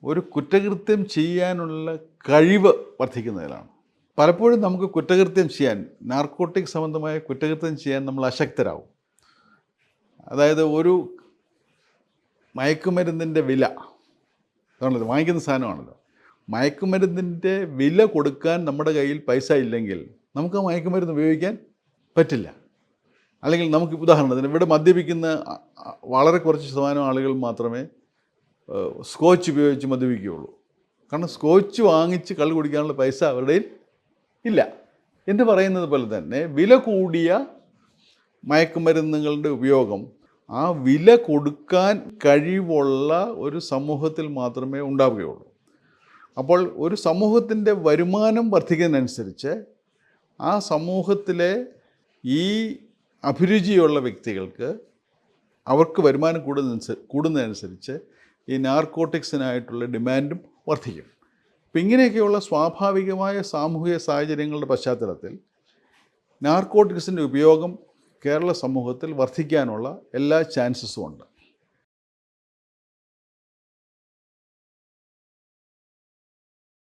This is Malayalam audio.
ഒരു കുറ്റകൃത്യം ചെയ്യാനുള്ള കഴിവ് വർദ്ധിക്കുന്നതിലാണ്. പലപ്പോഴും നമുക്ക് കുറ്റകൃത്യം ചെയ്യാൻ, നാർക്കോട്ടിക് സംബന്ധമായ കുറ്റകൃത്യം ചെയ്യാൻ നമ്മൾ അശക്തരാകും. അതായത് ഒരു മയക്കുമരുന്നിൻ്റെ വില, അതാണല്ലോ വാങ്ങിക്കുന്ന സാധനമാണല്ലോ, മയക്കുമരുന്നിൻ്റെ വില കൊടുക്കാൻ നമ്മുടെ കയ്യിൽ പൈസ ഇല്ലെങ്കിൽ നമുക്ക് ആ മയക്കുമരുന്ന് ഉപയോഗിക്കാൻ പറ്റില്ല. അല്ലെങ്കിൽ നമുക്ക് ഉദാഹരണത്തിന് ഇവിടെ മദ്യപിക്കുന്ന വളരെ കുറച്ച് ശതമാനം ആളുകൾ മാത്രമേ സ്കോച്ച് ഉപയോഗിച്ച് മദ്യപിക്കുകയുള്ളൂ. കാരണം സ്കോച്ച് വാങ്ങിച്ച് കള്ള് കുടിക്കാനുള്ള പൈസ അവരുടെ ഇല്ല. എന്ന് പറയുന്നത് പോലെ തന്നെ വില കൂടിയ മയക്കുമരുന്നുകളുടെ ഉപയോഗം ആ വില കൊടുക്കാൻ കഴിവുള്ള ഒരു സമൂഹത്തിൽ മാത്രമേ ഉണ്ടാവുകയുള്ളൂ. അപ്പോൾ ഒരു സമൂഹത്തിൻ്റെ വരുമാനം വർദ്ധിക്കുന്നതിനനുസരിച്ച് ആ സമൂഹത്തിലെ ഈ അഭിരുചിയുള്ള വ്യക്തികൾക്ക് അവർക്ക് വരുമാനം കൂടുന്നതനുസരിച്ച് ഈ നാർക്കോട്ടിക്സിനായിട്ടുള്ള ഡിമാൻഡും വർദ്ധിക്കും. അപ്പം ഇങ്ങനെയൊക്കെയുള്ള സ്വാഭാവികമായ സാമൂഹിക സാഹചര്യങ്ങളുടെ പശ്ചാത്തലത്തിൽ നാർക്കോട്ടിക്സിൻ്റെ ഉപയോഗം കേരള സമൂഹത്തിൽ വർദ്ധിക്കാനുള്ള എല്ലാ ചാൻസസും ഉണ്ട്.